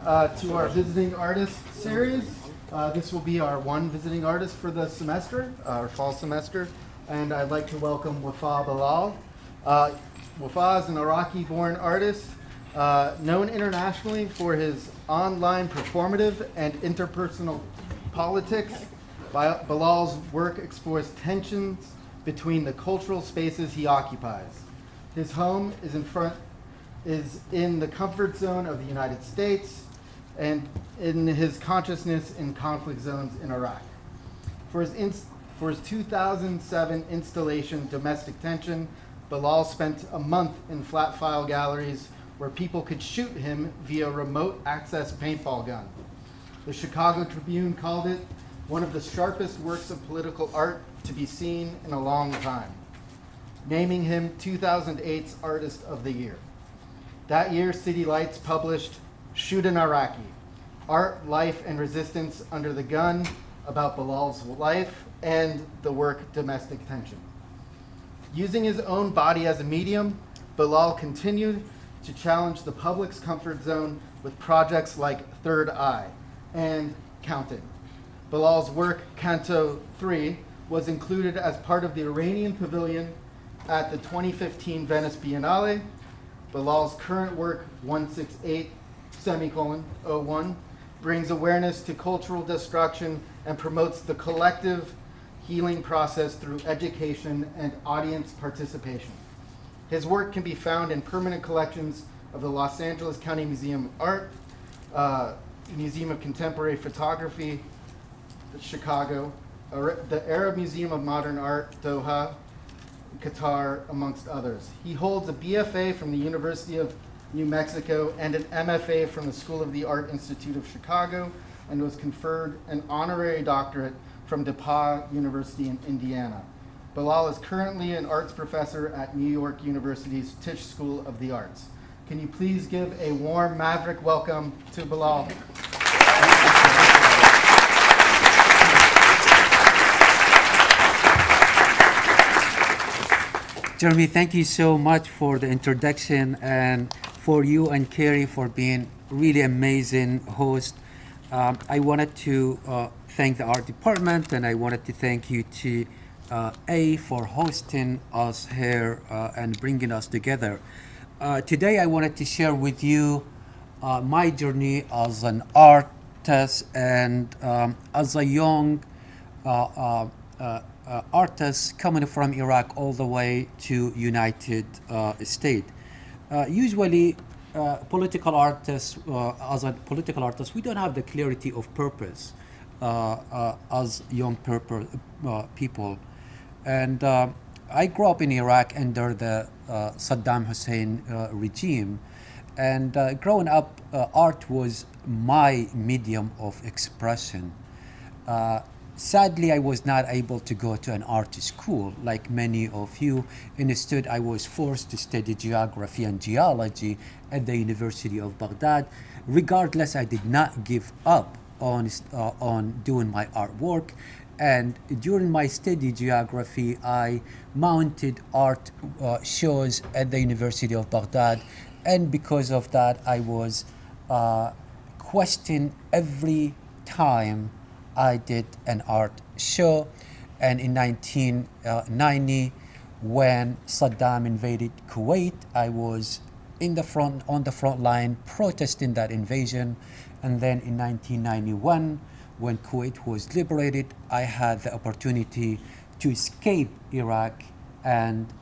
to our visiting artist series. This will be our one visiting artist for the semester, our fall semester, and I'd like to welcome Wafaa Bilal. Wafaa is an Iraqi-born artist known internationally for his online performative and interpersonal politics. Bilal's work explores tensions between the cultural spaces he occupies. His home is in the comfort zone of the United States and in his consciousness in conflict zones in Iraq. For his 2007 installation, Domestic Tension, Bilal spent a month in FlatFile Galleries where people could shoot him via remote access paintball gun. The Chicago Tribune called it one of the sharpest works of political art to be seen in a long time, naming him 2008's Artist of the Year. That year, City Lights published Shoot an Iraqi, Art, Life, and Resistance Under the Gun, about Bilal's life and the work Domestic Tension. Using his own body as a medium, Bilal continued to challenge the public's comfort zone with projects like Third Eye and Counting. Bilal's work, Canto III, was included as part of the Iranian pavilion at the 2015 Venice Biennale. Bilal's current work, 168:01, brings awareness to cultural destruction and promotes the collective healing process through education and audience participation. His work can be found in permanent collections of the Los Angeles County Museum of Art, Museum of Contemporary Photography, Chicago, the Arab Museum of Modern Art, Doha, Qatar, amongst others. He holds a BFA from the University of New Mexico and an MFA from the School of the Art Institute of Chicago, and was conferred an honorary doctorate from DePauw University in Indiana. Bilal is currently an arts professor at New York University's Tisch School of the Arts. Can you please give a warm Maverick welcome to Bilal? Jeremy, thank you so much for the introduction, and for you and Carrie for being really amazing host. I wanted to thank the art department, and I wanted to thank you to A for hosting us here and bringing us together. Today I wanted to share with you my journey as an artist and as a young artists coming from Iraq all the way to United States. Usually, political artists, as a political artist, we don't have the clarity of purpose as young people. And I grew up in Iraq under the Saddam Hussein regime. And growing up, art was my medium of expression. Sadly, I was not able to go to an art school like many of you. Instead, I was forced to study geography and geology at the University of Baghdad. Regardless, I did not give up on doing my artwork. And during my study geography, I mounted art shows at the University of Baghdad. And because of that, I was questioned every time I did an art show. And in 1990, when Saddam invaded Kuwait, I was on the front line protesting that invasion. And then in 1991, when Kuwait was liberated, I had the opportunity to escape Iraq and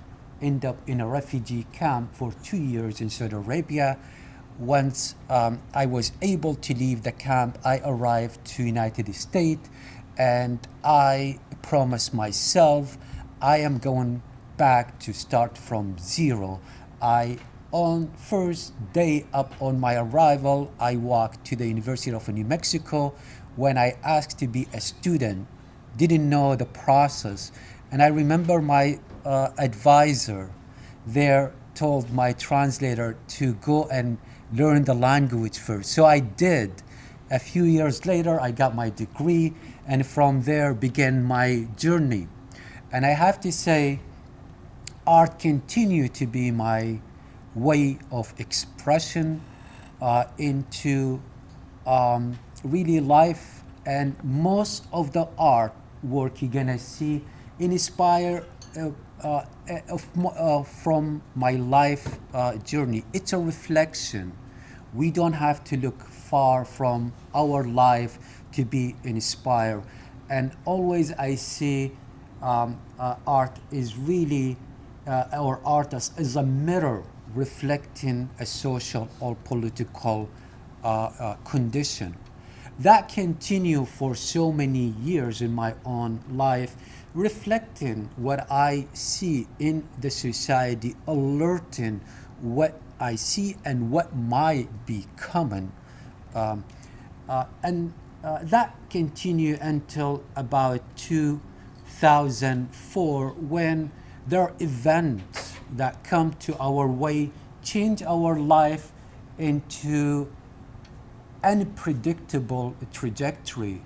end up in a refugee camp for 2 years in Saudi Arabia. Once I was able to leave the camp, I arrived to United States, and I promised myself I am going back to start from zero. On first day up on my arrival, I walked to the University of New Mexico. When I asked to be a student, didn't know the process, and I remember my advisor there told my translator to go and learn the language first. So I did. A few years later, I got my degree, and from there began my journey. And I have to say, art continued to be my way of expression into really life, and most of the art work you're gonna see inspire from my life journey. It's a reflection. We don't have to look far from our life to be inspired. And always I see art is really, or artist is a mirror reflecting a social or political condition. That continue for so many years in my own life, reflecting what I see in the society, alerting what I see and what might be coming. And that continued until about 2004, when there are events that come to our way, change our life into unpredictable trajectory.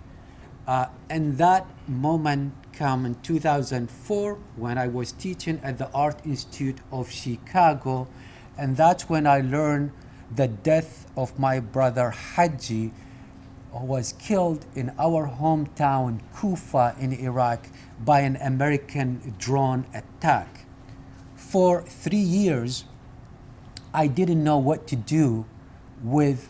And that moment come in 2004 when I was teaching at the Art Institute of Chicago, and that's when I learned the death of my brother Haji, who was killed in our hometown Kufa in Iraq by an American drone attack. For 3 years, I didn't know what to do with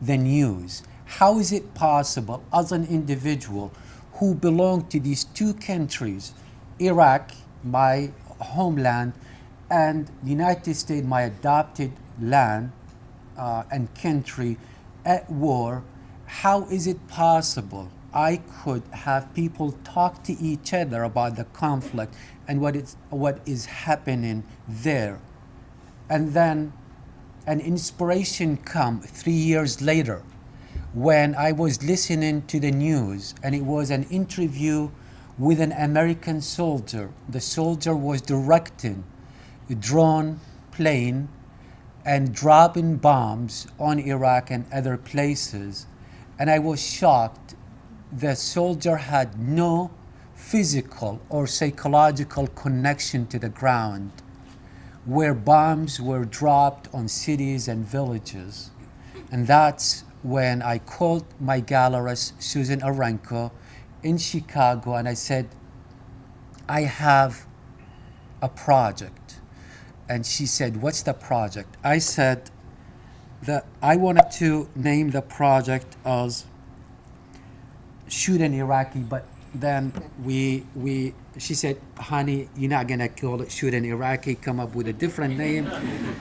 the news. How is it possible as an individual who belonged to these two countries, Iraq, my homeland, and United States, my adopted land and country, at war? How is it possible I could have people talk to each other about the conflict and what is happening there? And then an inspiration come 3 years later when I was listening to the news, and it was an interview with an American soldier. The soldier was directing a drone plane and dropping bombs on Iraq and other places. And I was shocked. The soldier had no physical or psychological connection to the ground, where bombs were dropped on cities and villages. And that's when I called my gallerist, Susan Aranco, in Chicago, and I said, I have a project. And she said, what's the project? I said that I wanted to name the project as Shoot an Iraqi, but then she said, honey, you're not gonna call it Shoot an Iraqi, come up with a different name.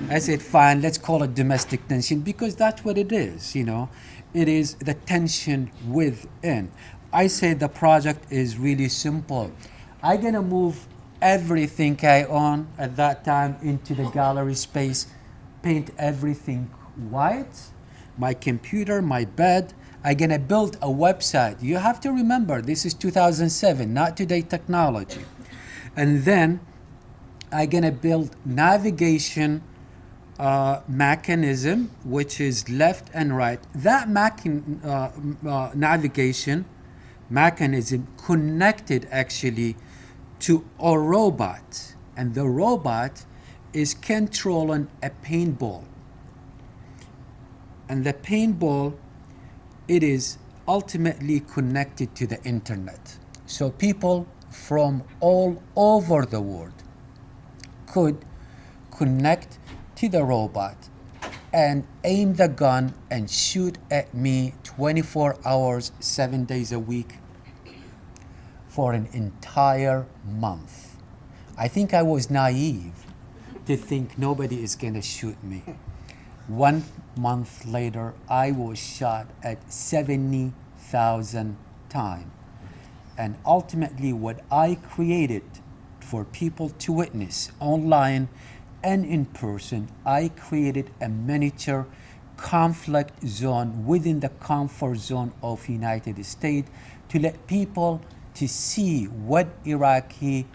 I said, fine, let's call it Domestic Tension, because that's what it is, you know. It is the tension within. I said the project is really simple. I'm gonna move everything I own at that time into the gallery space, paint everything white, my computer, my bed. I'm gonna build a website. You have to remember, this is 2007, not today technology. And then I'm gonna build navigation mechanism, which is left and right. That navigation mechanism connected actually to a robot, and the robot is controlling a paintball. And the paintball, it is ultimately connected to the internet. So people from all over the world could connect to the robot and aim the gun and shoot at me 24 hours, 7 days a week for an entire month. I think I was naive to think nobody is gonna shoot me. 1 month later, I was shot at 70,000 times. And ultimately, what I created for people to witness online and in person, I created a miniature conflict zone within the comfort zone of United States to let people to see what Iraqi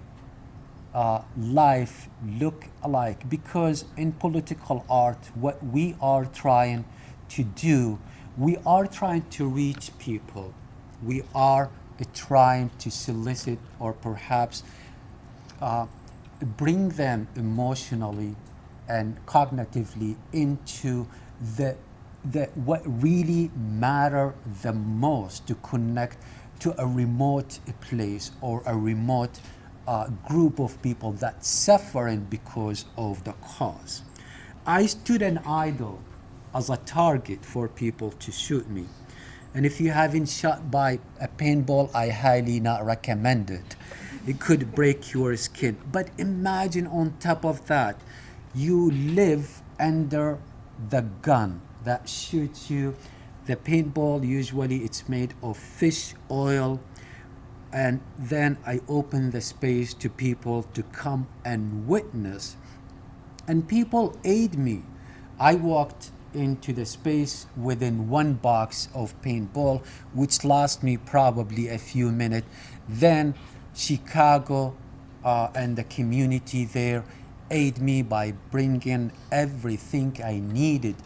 life look like. Because in political art, what we are trying to do, we are trying to reach people. We are trying to solicit or perhaps bring them emotionally and cognitively into the what really matter the most to connect to a remote place or a remote group of people that suffering because of the cause. I stood an idol as a target for people to shoot me. And if you haven't shot by a paintball, I highly not recommend it. It could break your skin. But imagine on top of that, you live under the gun that shoots you. The paintball, usually it's made of fish oil. And then I open the space to people to come and witness. And people aid me. I walked into the space within one box of paintball, which lasts me probably a few minutes. Then Chicago and the community there aid me by bringing everything I needed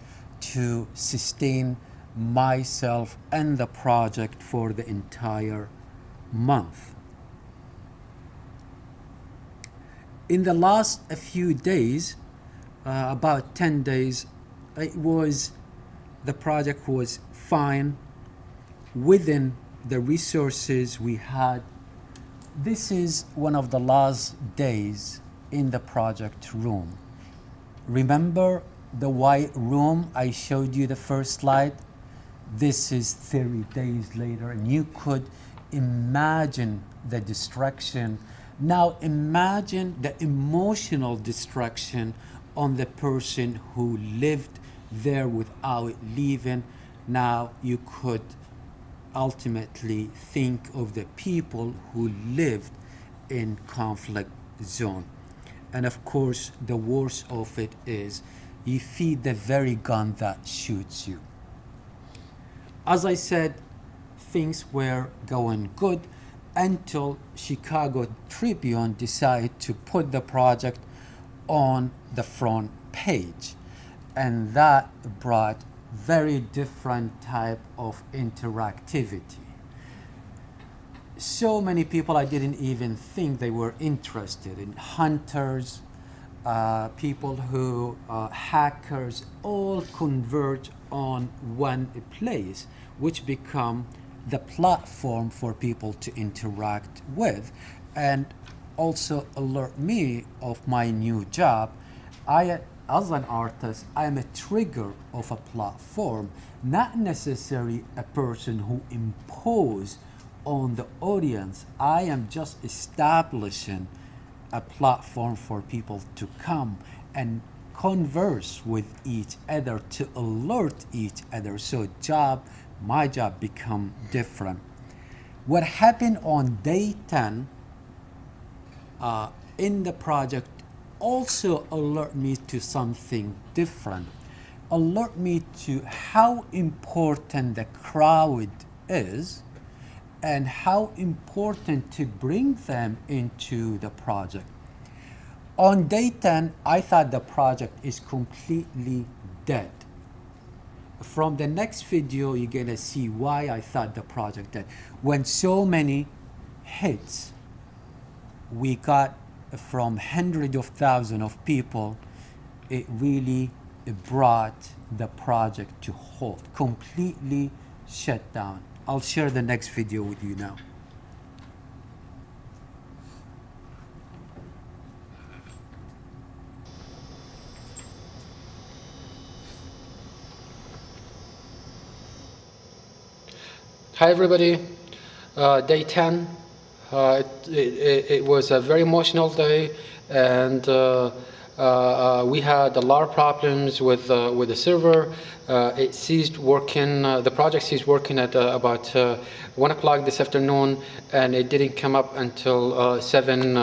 to sustain myself and the project for the entire month. In the last few days, about 10 days, the project was fine within the resources we had. This is one of the last days in the project room. Remember the white room I showed you the first slide? This is 30 days later, and you could imagine the destruction. Now imagine the emotional destruction on the person who lived there without leaving. Now you could ultimately think of the people who lived in conflict zone. And of course, the worst of it is you feed the very gun that shoots you. As I said, things were going good until Chicago Tribune decided to put the project on the front page. And that brought very different type of interactivity. So many people I didn't even think they were interested in. Hunters, people who, hackers, all converge on one place, which become the platform for people to interact with and also alert me of my new job. As an artist, I'm a trigger of a platform, not necessarily a person who imposes on the audience. I am just establishing a platform for people to come and converse with each other, to alert each other. So my job become different. What happened on day 10 in the project also alert me to something different. Alert me to how important the crowd is and how important to bring them into the project. On day 10, I thought the project is completely dead. From the next video, you're gonna see why I thought the project dead. When so many hits we got from hundreds of thousands of people, it really brought the project to halt, completely shut down. I'll share the next video with you now. Hi everybody, day 10. It was a very emotional day, and we had a lot of problems with the server. It ceased working. The project ceased working at about 1 o'clock this afternoon, and it didn't come up until 7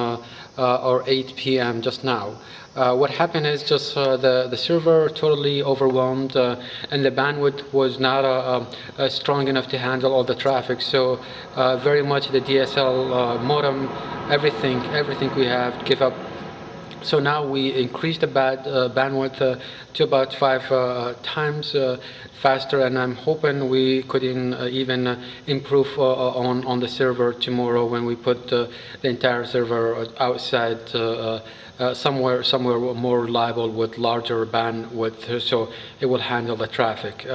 or 8 p.m. just now. What happened is just the server totally overwhelmed, and the bandwidth was not strong enough to handle all the traffic. So very much the DSL modem, everything we have give up. So now we increased the bandwidth to about 5 times faster, and I'm hoping we could even improve on the server tomorrow when we put the entire server outside somewhere more reliable with larger bandwidth, so it will handle the traffic.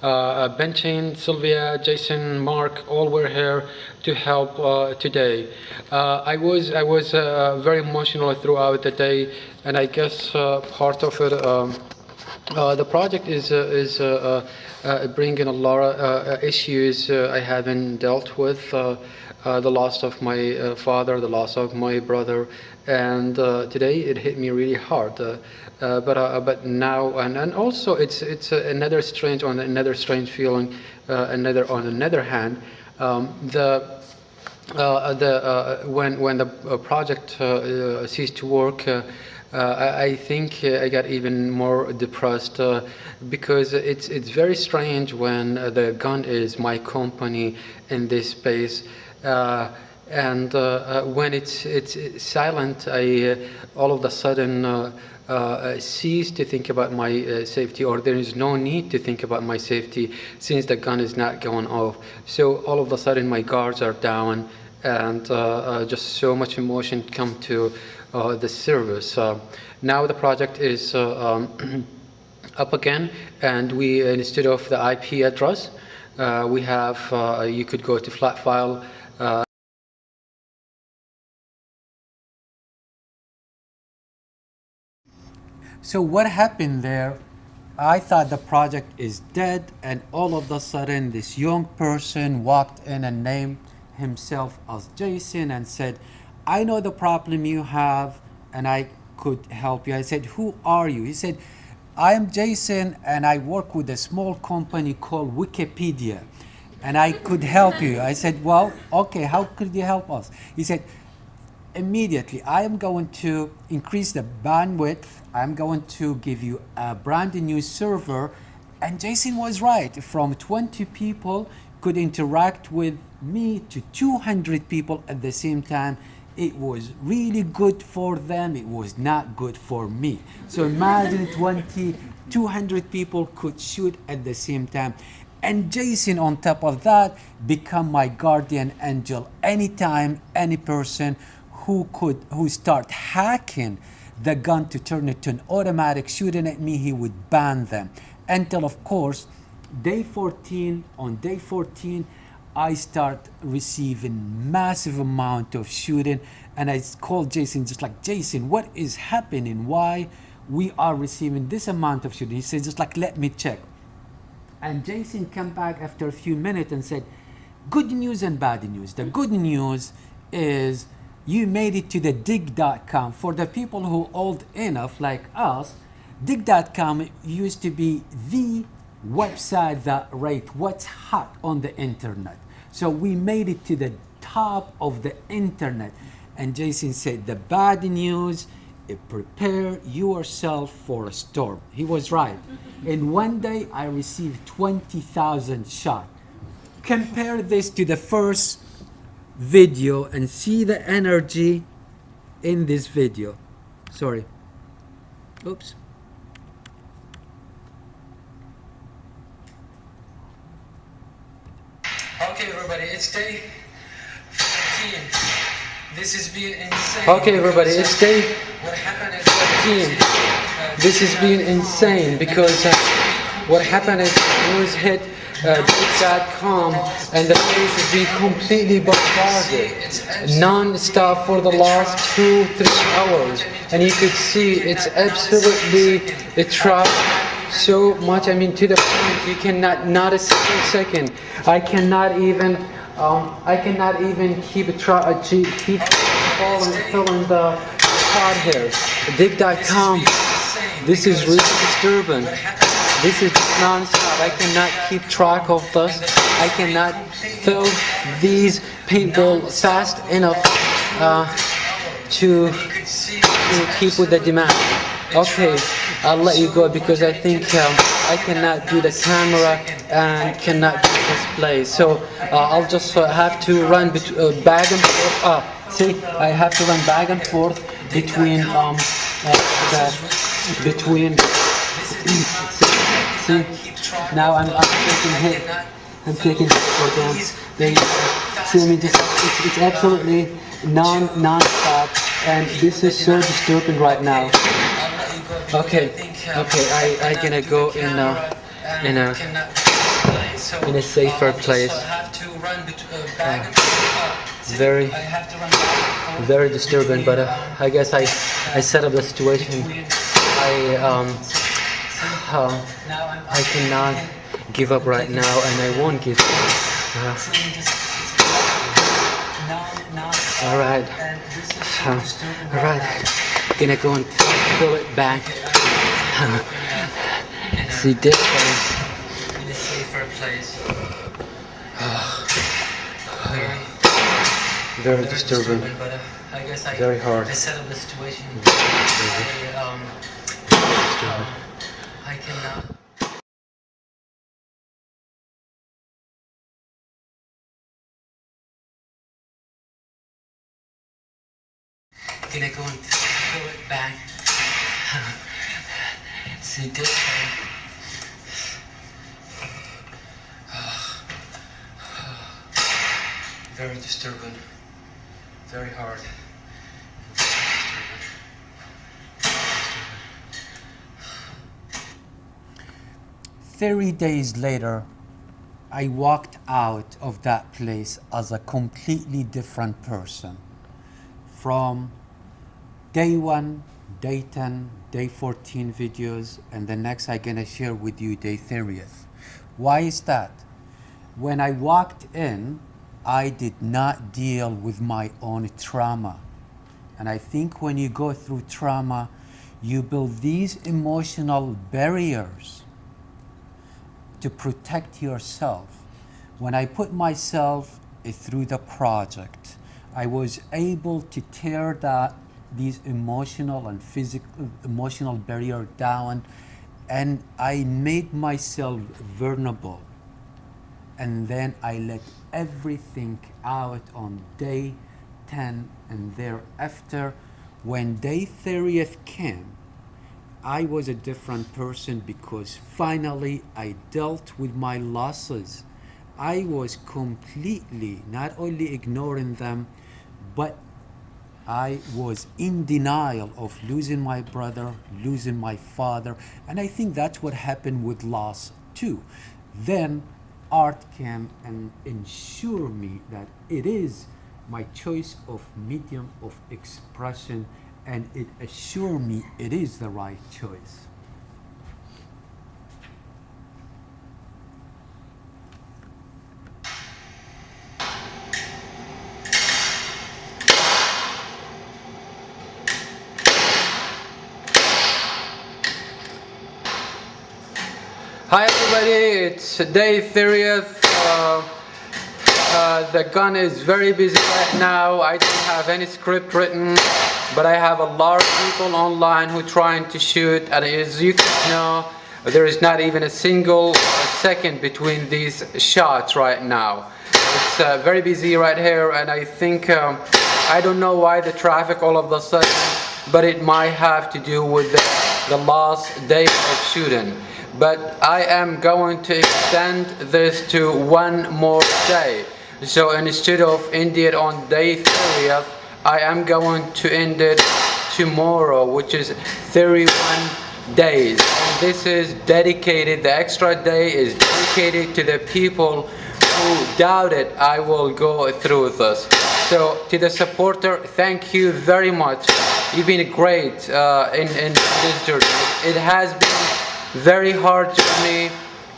Bentin, Sylvia, Jason, Mark, all were here to help today. I was very emotional throughout the day, and I guess part of it. The project is bringing a lot of issues I haven't dealt with. The loss of my father, the loss of my brother, and today it hit me really hard. But now and also it's another strange feeling. On another hand, when the project ceased to work. I think I got even more depressed because it's very strange when the gun is my company in this space, and when it's silent, I all of a sudden cease to think about my safety, or there is no need to think about my safety since the gun is not going off. So all of a sudden my guards are down, and just so much emotion come to the service. Now the project is up again, and we, instead of the IP address, we have, you could go to FlatFile. So what happened there? I thought the project is dead, and all of a sudden this young person walked in and named himself as Jason and said, I know the problem you have and I could help you. I said, who are you? He said, I am Jason and I work with a small company called Wikipedia and I could help you. I said, well, okay, how could you help us? He said, immediately I am going to increase the bandwidth. I'm going to give you a brand new server. And Jason was right. From 20 people could interact with me to 200 people at the same time. It was really good for them. It was not good for me. So imagine 200 people could shoot at the same time. And Jason, on top of that, become my guardian angel. Anytime, any person who start hacking the gun to turn it to an automatic shooting at me, he would ban them. Until, of course, day 14, on day 14, I start receiving massive amount of shooting, and I called Jason, just like, Jason, what is happening? Why we are receiving this amount of shooting? He says, just like, let me check. And Jason came back after a few minutes and said, good news and bad news. The good news is you made it to the dig.com. For the people who old enough like us, dig.com used to be the website that rate what's hot on the internet. So we made it to the top of the internet. And Jason said, the bad news, prepare yourself for a storm. He was right. In one day, I received 20,000 shots. Compare this to the first video and see the energy in this video. Sorry. Oops. Okay, everybody, it's day 15. This has been insane. Okay, everybody, it's day 15. This has been insane because what happened is it was hit dig.com and the place has been completely bombarded non-stop for the last 2-3 hours, and you could see it's absolutely trapped so much. I mean, to the point you cannot, not a single second. I cannot even keep filling the pod here. Dig.com. This is really disturbing. This is non-stop. I cannot keep track of this. I cannot fill these paintball fast enough to keep with the demand. Okay, I'll let you go because I think I cannot do the camera and cannot do display. So I'll just have to run back and forth. See, I have to run back and forth between See, now I'm taking hit. I'm taking hit for them. They see me just. It's absolutely non-stop. And this is so disturbing right now. Okay, I gonna go in a safer place. Very, very disturbing. But I guess I set up the situation. I cannot give up right now, and I won't give up. All right. All right. Gonna go and fill it back. See this place. In a safer place. Very disturbing. Very hard. I set up the situation. I cannot. Gonna go and fill it back. See this way. Very disturbing. Very hard. 30 days later, I walked out of that place as a completely different person. From day 1, day 10, day 14 videos, and the next I'm gonna share with you day 30th. Why is that? When I walked in, I did not deal with my own trauma. And I think when you go through trauma, you build these emotional barriers to protect yourself. When I put myself through the project, I was able to tear these emotional and emotional barrier down, and I made myself vulnerable. And then I let everything out on day 10 and thereafter. When day 30th came, I was a different person because finally I dealt with my losses. I was completely not only ignoring them, but I was in denial of losing my brother, losing my father, and I think that's what happened with loss too. Then art came and ensured me that it is my choice of medium of expression, and it assured me it is the right choice. Hi everybody, it's day 30th. The gun is very busy right now. I don't have any script written, but I have a lot of people online who are trying to shoot, and as you can know, there is not even a single second between these shots right now. It's very busy right here, and I think I don't know why the traffic all of a sudden, but it might have to do with the last day of shooting. But I am going to extend this to one more day. So instead of ending it on day 30th, I am going to end it tomorrow, which is 31 days. And this is dedicated, the extra day is dedicated to the people who doubted I will go through this. So to the supporter, thank you very much. You've been great in this journey. It has been very hard journey,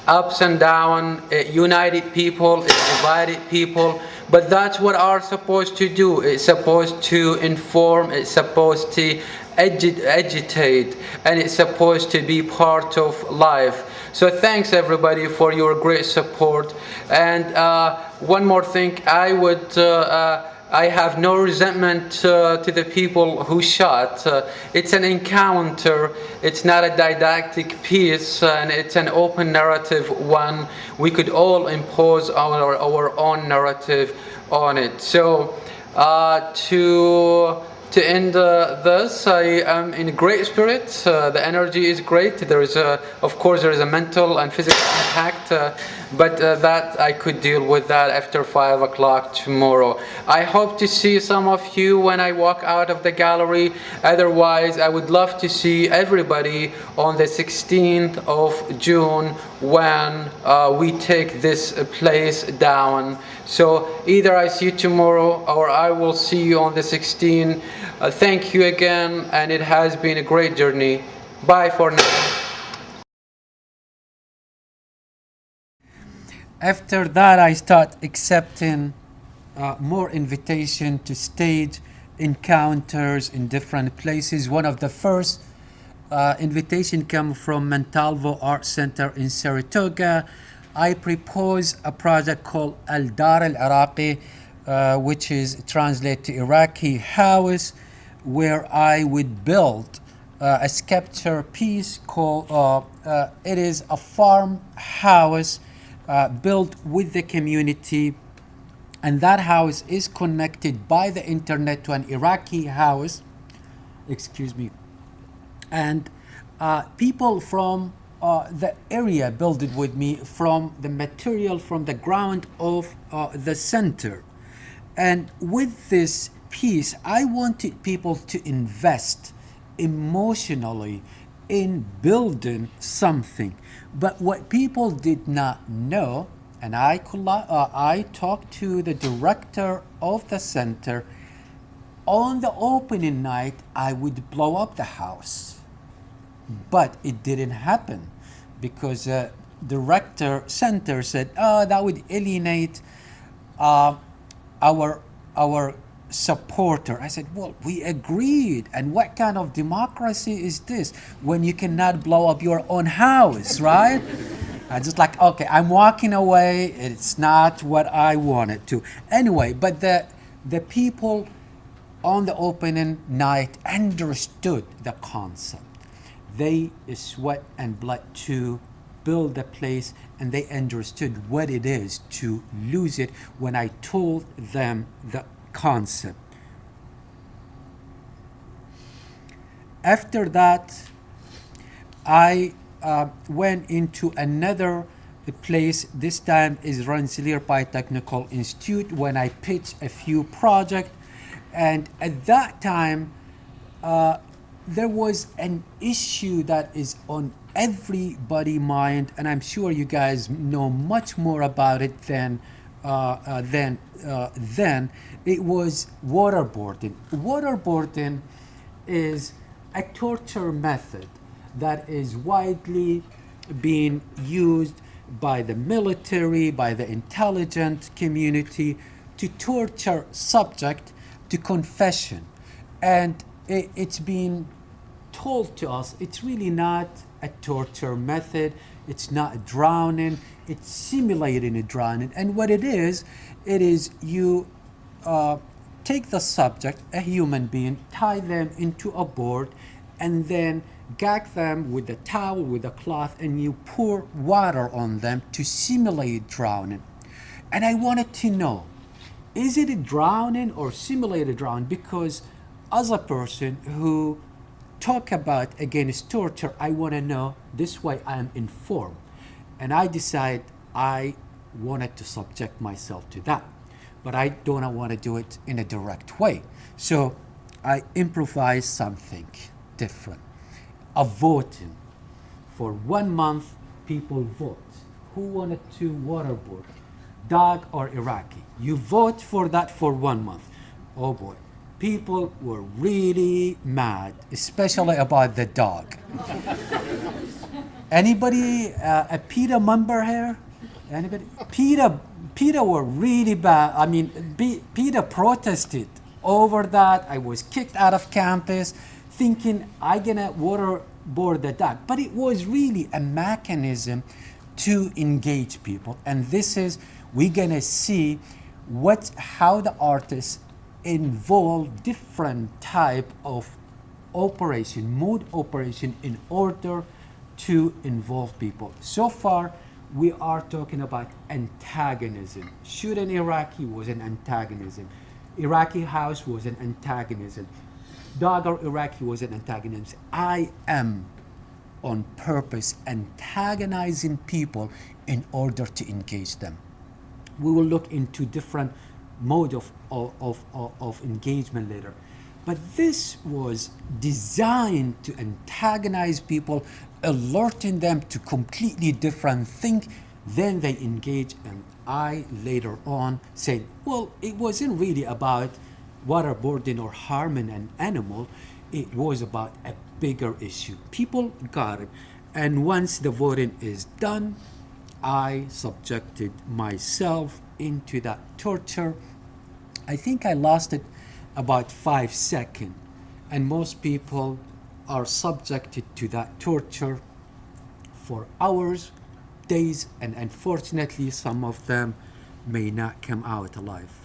ups and downs, united people, divided people, but that's what art supposed to do. It's supposed to inform, it's supposed to agitate, and it's supposed to be part of life. So thanks everybody for your great support. And one more thing, I have no resentment to the people who shot. It's an encounter, it's not a didactic piece, and it's an open narrative one. We could all impose our own narrative on it. So to end this. I am in great spirits. The energy is great. There is, of course, there is a mental and physical impact, but that I could deal with that after 5 o'clock tomorrow. I hope to see some of you when I walk out of the gallery. Otherwise, I would love to see everybody on the 16th of June when we take this place down. So either I see you tomorrow or I will see you on the 16th. Thank you again, and it has been a great journey. Bye for now. After that, I start accepting more invitation to stage encounters in different places. One of the first invitation came from Montalvo Art Center in Saratoga. I propose a project called Al Dar Al Iraqi, which is translated to Iraqi house, where I would build a sculpture piece called, it is a farmhouse built with the community, and that house is connected by the internet to an Iraqi house, excuse me, and people from the area build it with me from the material from the ground of the center. And with this piece, I wanted people to invest emotionally in building something. But what people did not know, and I talked to the director of the center, on the opening night, I would blow up the house. But it didn't happen because director center said, "Oh, that would alienate our supporter." I said, "Well, we agreed. And what kind of democracy is this when you cannot blow up your own house, right?" I just like, okay, I'm walking away. It's not what I wanted to. Anyway, but the people on the opening night understood the concept. They sweat and blood to build the place, and they understood what it is to lose it when I told them the concept. After that, I went into another place. This time is Rensselaer Polytechnical Institute, when I pitched a few projects. And at that time, there was an issue that is on everybody's mind, and I'm sure you guys know much more about it than then. It was waterboarding. Waterboarding is a torture method that is widely being used by the military, by the intelligence community, to torture subject to confession. And it's been told to us it's really not a torture method, it's not drowning, it's simulating a drowning. And what it is you take the subject, a human being, tie them into a board, and then gag them with a towel, with a cloth, and you pour water on them to simulate drowning. And I wanted to know, is it a drowning or simulated drowning? Because as a person who talk about against torture, I want to know, this way I am informed. And I decide I wanted to subject myself to that, but I don't want to do it in a direct way. So I improvised something different. A voting. For 1 month, people vote. Who wanted to waterboard? Dog or Iraqi? You vote for that for 1 month. Oh boy. People were really mad, especially about the dog. Anybody a PETA member here? Anybody? PETA were really bad. I mean, PETA protested over that. I was kicked out of campus thinking I'm gonna waterboard the dog. But it was really a mechanism to engage people. And this is, we're gonna see how the artists involve different type of operation, mood operation, in order to involve people. So far, we are talking about antagonism. Shooting Iraqi was an antagonism. Iraqi house was an antagonism. dog or Iraqi was an antagonist. I am on purpose antagonizing people in order to engage them. We will look into different mode of engagement later. But this was designed to antagonize people, alerting them to completely different thing. Then they engage, and I later on said, well, it wasn't really about waterboarding or harming an animal. It was about a bigger issue. People got it. And once the voting is done, I subjected myself into that torture. I think I lasted about 5 seconds, and most people are subjected to that torture for hours, days, and unfortunately some of them may not come out alive.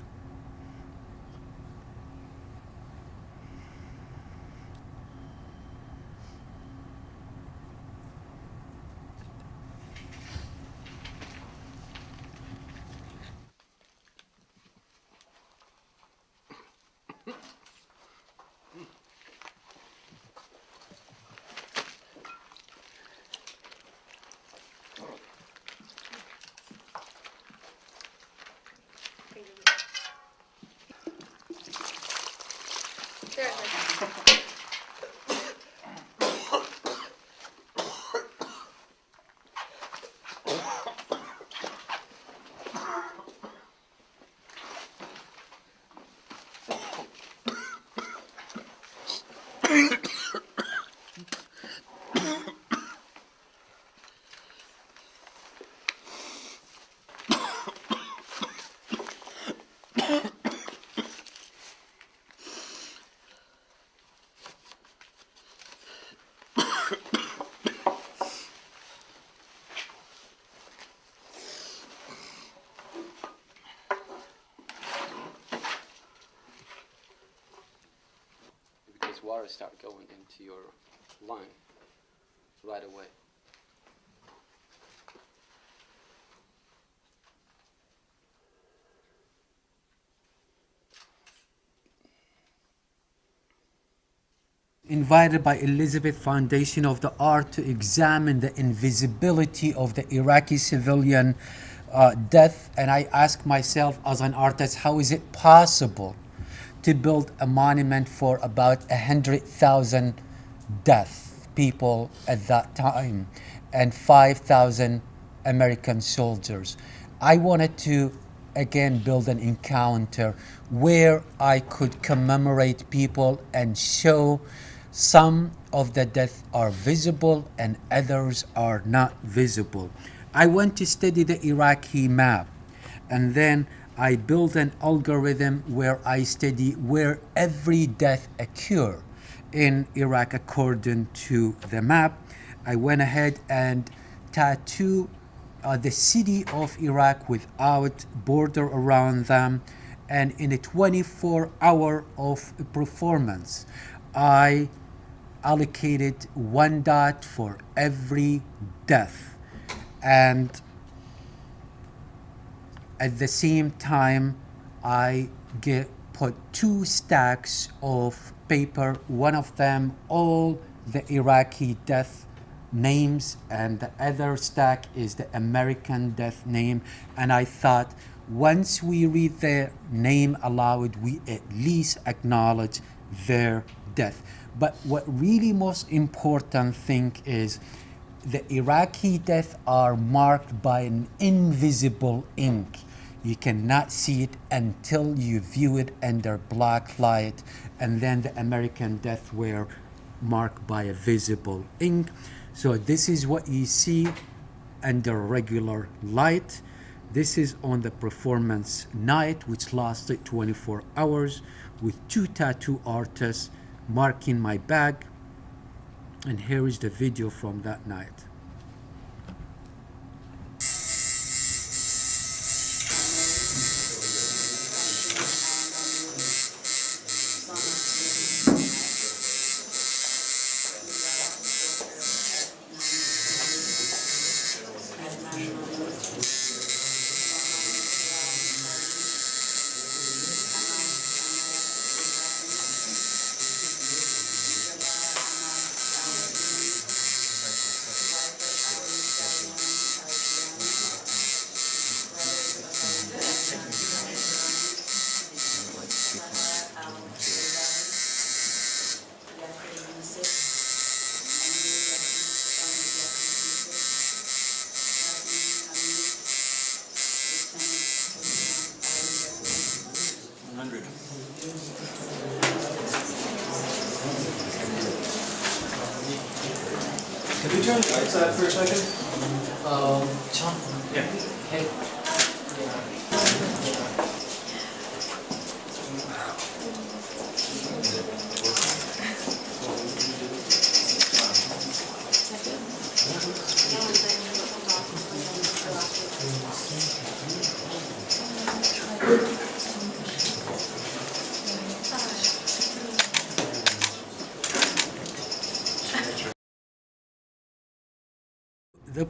Because water start going into your lung right away. Invited by Elizabeth Foundation of the Art to examine the invisibility of the Iraqi civilian death, and I asked myself as an artist, how is it possible to build a monument for about 100,000 death people at that time and 5,000 American soldiers? I wanted to again build an encounter where I could commemorate people and show some of the deaths are visible and others are not visible. I went to study the Iraqi map, and then I built an algorithm where I study where every death occur in Iraq according to the map. I went ahead and tattooed the city of Iraq without border around them, and in a 24-hour of performance, I allocated 1 dot for every death, and at the same time I put 2 stacks of paper, one of them all the Iraqi death names and the other stack is the American death name, and I thought once we read their name aloud we at least acknowledge their death. But what really most important thing is the Iraqi deaths are marked by an invisible ink. You cannot see it until you view it under black light, and then the American deaths were marked by a visible ink. So this is what you see under regular light. This is on the performance night, which lasted 24 hours with 2 tattoo artists marking my bag. And here is the video from that night. outside for a second? John. Yeah. Hey.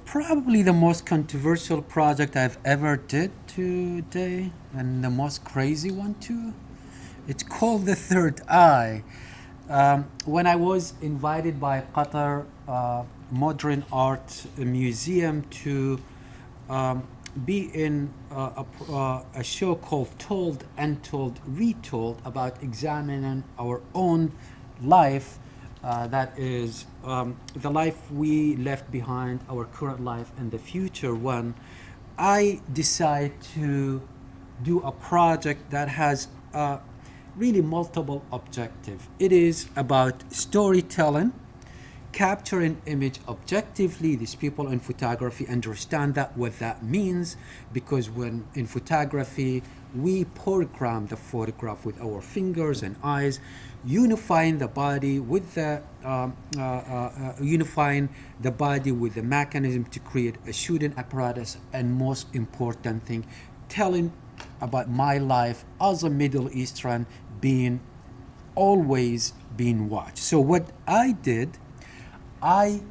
Probably the most controversial project I've ever did today, and the most crazy one too. It's called The Third Eye. When I was invited by Qatar Modern Art Museum to be in a show called Told, Untold, Retold about examining our own life, that is the life we left behind, our current life, and the future one. I decide to do a project that has really multiple objectives. It is about storytelling, capturing image objectively. These people in photography understand that what that means, because when in photography we program the photograph with our fingers and eyes, unifying the body with the mechanism to create a shooting apparatus, and most important thing, telling about my life as a Middle Eastern being always being watched. So what I did, I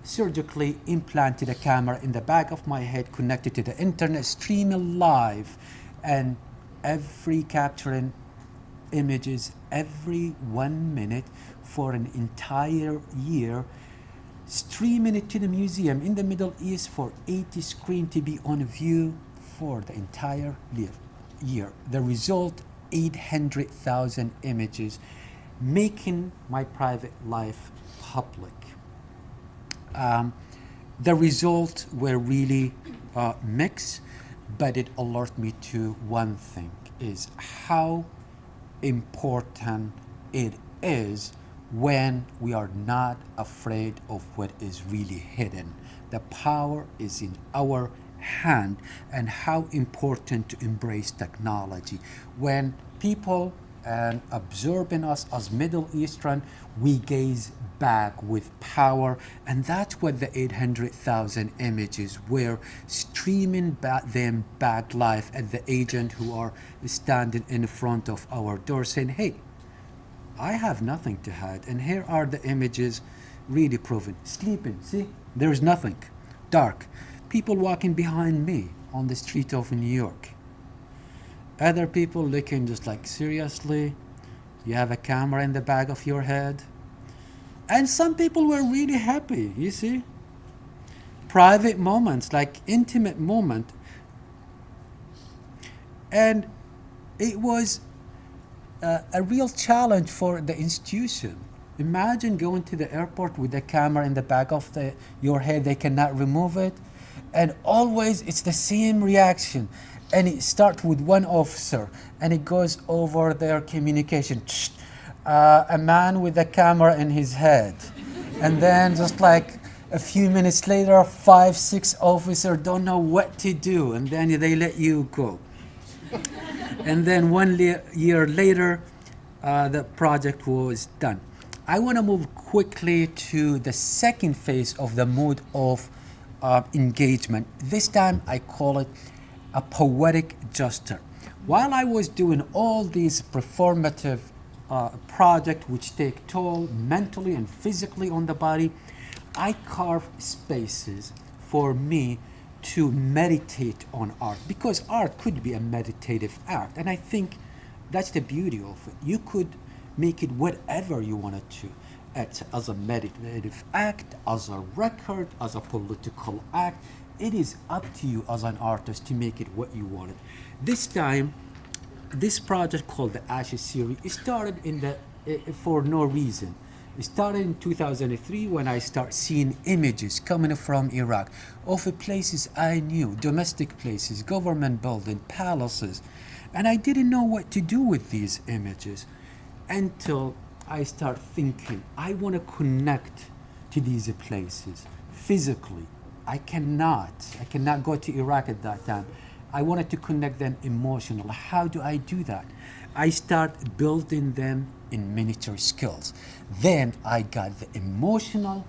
surgically implanted a camera in the back of my head, connected to the internet, streaming live, and every capturing images every 1 minute for an entire year, streaming it to the museum in the Middle East for 80 screen to be on view for the entire year. The result, 800,000 images, making my private life public. The results were really mixed, but it alerted me to one thing, is how important it is when we are not afraid of what is really hidden. The power is in our hand, and how important to embrace technology. When people observing us as Middle Eastern, we gaze back with power, and that's what the 800,000 images were, streaming them back live at the agent who are standing in front of our door saying, hey, I have nothing to hide, and here are the images really proven. Sleeping, see, there's nothing. Dark. People walking behind me on the street of New York. Other people looking just like, seriously? You have a camera in the back of your head? And some people were really happy, you see? Private moments, like intimate moment. And it was a real challenge for the institution. Imagine going to the airport with a camera in the back of your head, they cannot remove it. And always it's the same reaction. And it starts with one officer, and it goes over their communication. A man with a camera in his head. And then just like a few minutes later, 5, 6 officers don't know what to do, and then they let you go. And then 1 year later, the project was done. I want to move quickly to the second phase of the mode of engagement. This time I call it a poetic gesture. While I was doing all these performative projects which take toll mentally and physically on the body, I carve spaces for me to meditate on art, because art could be a meditative act, and I think that's the beauty of it. You could make it whatever you wanted to, as a meditative act, as a record, as a political act. It is up to you as an artist to make it what you wanted. This time, this project called the Ashes series, it started for no reason. It started in 2003 when I started seeing images coming from Iraq of places I knew, domestic places, government buildings, palaces, and I didn't know what to do with these images until I start thinking, I want to connect to these places physically. I cannot go to Iraq at that time. I wanted to connect them emotionally. How do I do that? I start building them in miniature skills. Then I got the emotional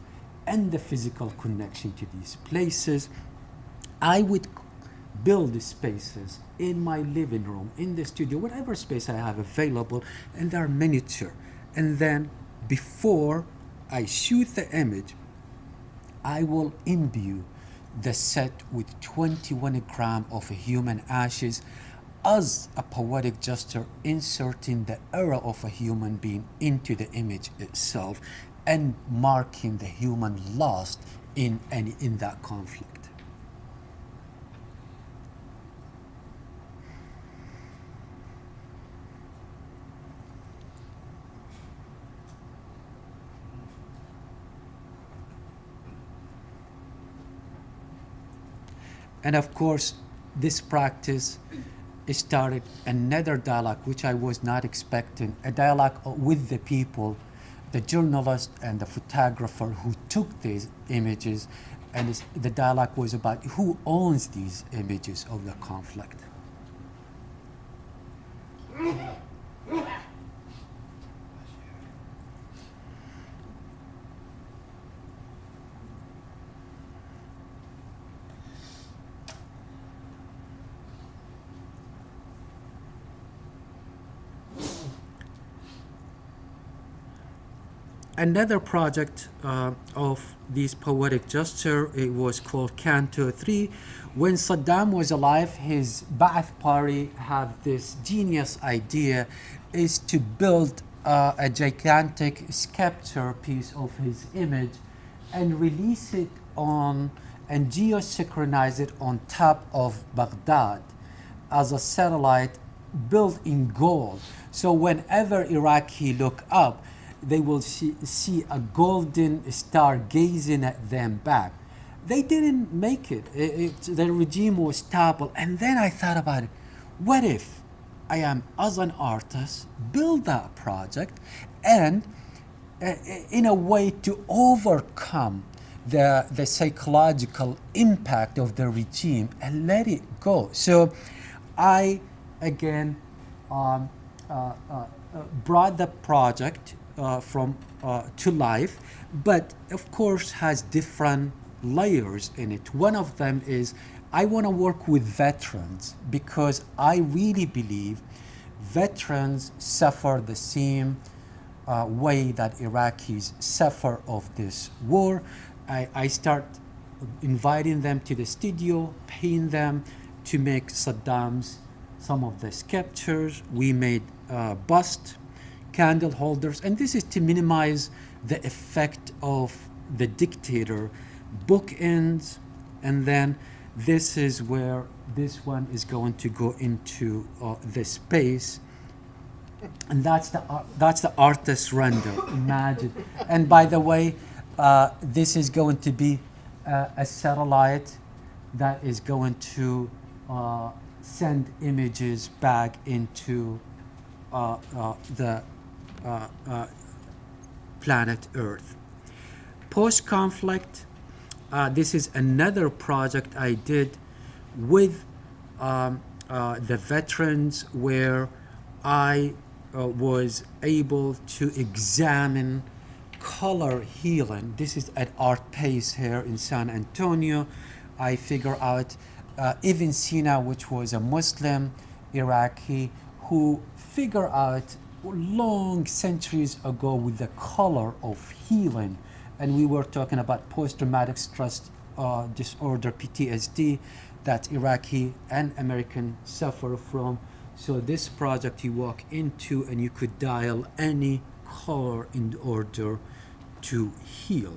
and the physical connection to these places. I would build spaces in my living room, in the studio, whatever space I have available, and they're miniature. And then before I shoot the image, I will imbue the set with 21 grams of human ashes as a poetic gesture, inserting the era of a human being into the image itself and marking the human lost in that conflict. And of course, this practice started another dialogue, which I was not expecting, a dialogue with the people, the journalist and the photographer who took these images. And the dialogue was about who owns these images of the conflict. Another project of this poetic gesture, it was called Canto III. When Saddam was alive, his Ba'ath Party had this genius idea is to build a gigantic sculpture piece of his image and release it on and geosynchronize it on top of Baghdad as a satellite built in gold. So whenever Iraqi look up, they will see a golden star gazing at them back. They didn't make it. The regime was toppled. And then I thought about it. What if I am, as an artist, build that project and in a way to overcome the psychological impact of the regime and let it go. So I, again, brought the project to life, but of course has different layers in it. One of them is I want to work with veterans because I really believe veterans suffer the same way that Iraqis suffer of this war. I start inviting them to the studio, paying them to make Saddam's some of the sculptures. We made bust, candle holders, and this is to minimize the effect of the dictator. Bookends, and then this is where this one is going to go into the space, and that's the artist's render. Imagine. And by the way, this is going to be a satellite that is going to send images back into the planet Earth. Post-conflict, this is another project I did with the veterans where I was able to examine color healing. This is at Art Pace here in San Antonio. I figure out Ibn Sina, which was a Muslim Iraqi who figured out long centuries ago with the color of healing. And we were talking about post-traumatic stress disorder, PTSD, that Iraqi and American suffer from. So this project you walk into and you could dial any color in order to heal.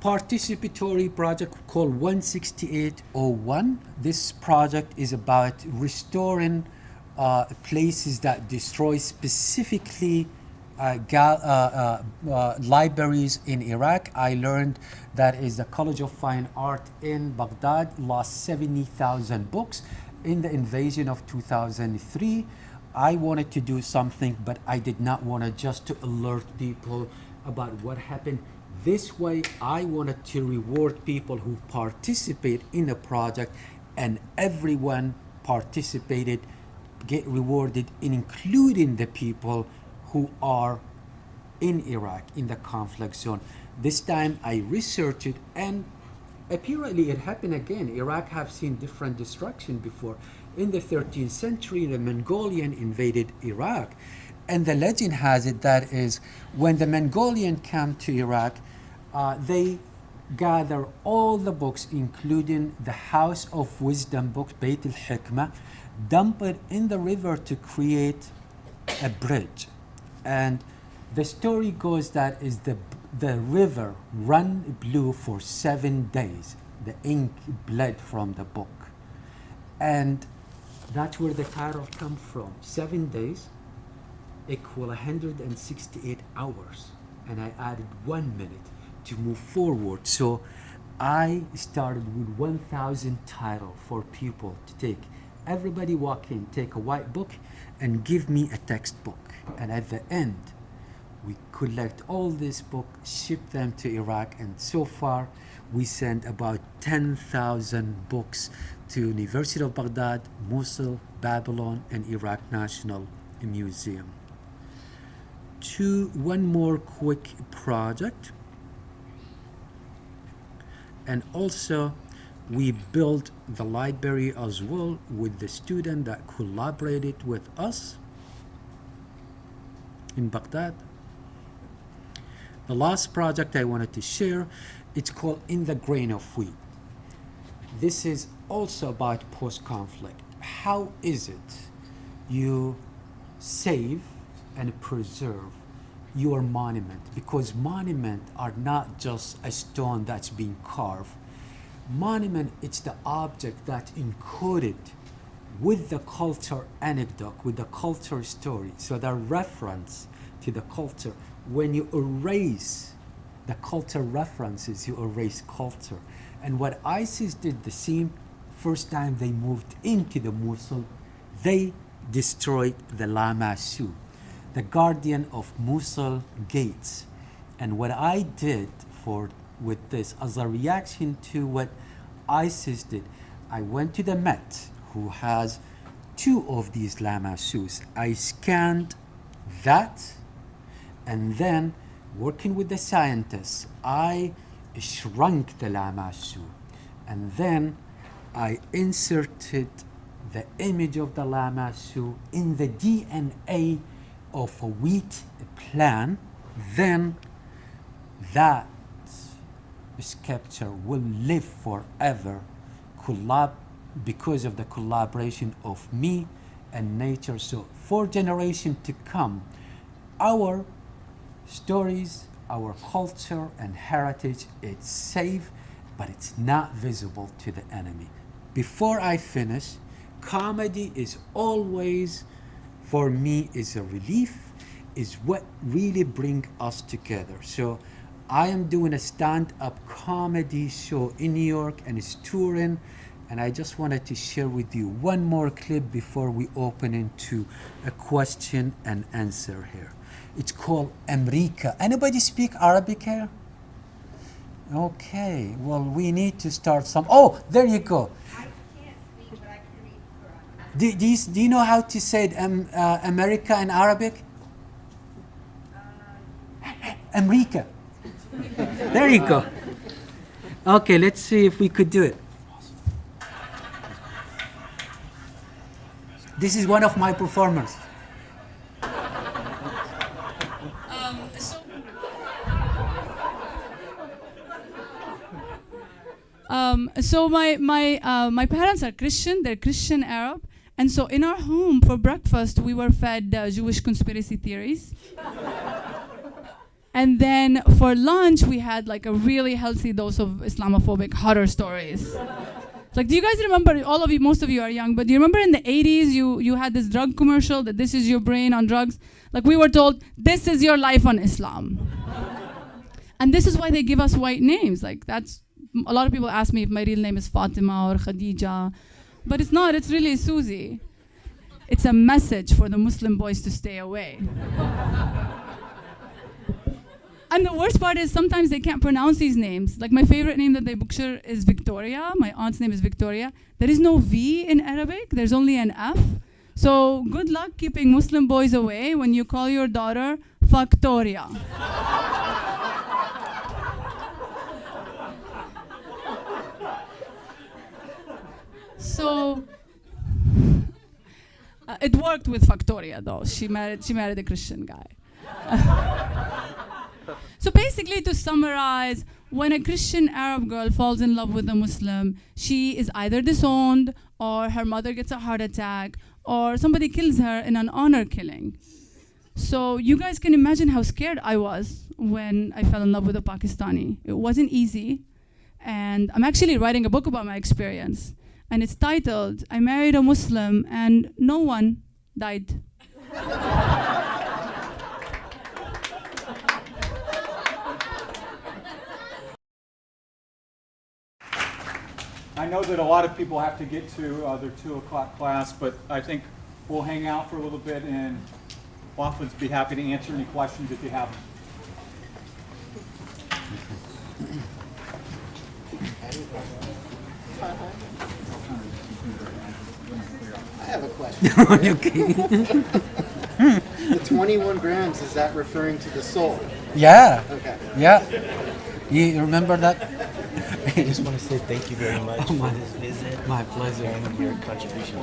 Participatory project called 16801. This project is about restoring places that destroy, specifically libraries in Iraq. I learned that is the College of Fine Art in Baghdad lost 70,000 books in the invasion of 2003. I wanted to do something, but I did not want to just to alert people about what happened. This way, I wanted to reward people who participate in a project, and everyone participated, get rewarded, including the people who are in Iraq, in the conflict zone. This time I researched it, and apparently it happened again. Iraq have seen different destruction before. In the 13th century, the Mongolian invaded Iraq. And the legend has it that is when the Mongolian came to Iraq, they gather all the books, including the House of Wisdom books, Beit al-Hikmah, dump it in the river to create a bridge. And the story goes that is the river run blue for 7 days. The ink bled from the book. And that's where the title comes from. 7 days equal 168 hours. And I added 1 minute to move forward. So I started with 1,000 titles for people to take. Everybody walk in, take a white book, and give me a textbook. And at the end, we collect all these books, ship them to Iraq, and so far we sent about 10,000 books to University of Baghdad, Mosul, Babylon, and Iraq National Museum. One more quick project. And also, we built the library as well with the student that collaborated with us in Baghdad. The last project I wanted to share, it's called In the Grain of Wheat. This is also about post-conflict. How is it you save and preserve your monument? Because monuments are not just a stone that's being carved. Monument, it's the object that's encoded with the culture anecdote, with the culture story. So the reference to the culture. When you erase the culture references, you erase culture. And what ISIS did the same first time they moved into the Mosul, they destroyed the Lamasu, the guardian of Mosul gates. And what I did with this, as a reaction to what ISIS did, I went to the Met, who has 2 of these Lamasus. I scanned that, and then working with the scientists, I shrunk the Lamasu, and then I inserted the image of the Lamasu in the DNA of a wheat plant. Then that sculpture will live forever because of the collaboration of me and nature. So for generations to come, our stories, our culture and heritage, it's safe, but it's not visible to the enemy. Before I finish, comedy is always, for me, is a relief, is what really brings us together. So I am doing a stand-up comedy show in New York, and it's touring, and I just wanted to share with you one more clip before we open into a question and answer here. It's called America. Anybody speak Arabic here? Okay, well, we need to start some. Oh, there you go. I can't speak, but I can read Quran. Do you know how to say it, America in Arabic? America. There you go. Okay, let's see if we could do it. This is one of my performers. So my parents are Christian. They're Christian Arab, and so in our home for breakfast we were fed Jewish conspiracy theories. And then for lunch we had like a really healthy dose of Islamophobic horror stories. Like, do you guys remember? All of you, most of you are young, but do you remember in the 80s you had this drug commercial that this is your brain on drugs? Like, we were told this is your life on Islam. And this is why they give us white names. Like, that's, a lot of people ask me if my real name is Fatima or Khadija, but it's not, it's really Susie. It's a message for the Muslim boys to stay away. And the worst part is sometimes they can't pronounce these names. Like my favorite name that they butcher is Victoria. My aunt's name is Victoria. There is no V in Arabic. There's only an F. So good luck keeping Muslim boys away when you call your daughter Factoria. So it worked with Factoria though. She married a Christian guy. So basically, to summarize, when a Christian Arab girl falls in love with a Muslim, she is either disowned, or her mother gets a heart attack, or somebody kills her in an honor killing. So you guys can imagine how scared I was when I fell in love with a Pakistani. It wasn't easy. And I'm actually writing a book about my experience. And it's titled, I Married a Muslim and No One Died. I know that a lot of people have to get to their 2 o'clock class, but I think we'll hang out for a little bit, and Waffa would be happy to answer any questions if you have them. I have a question. The 21 grams, is that referring to the soul? Yeah. Okay. Yeah. You remember that? I just want to say thank you very much for this visit. My pleasure. And your contribution.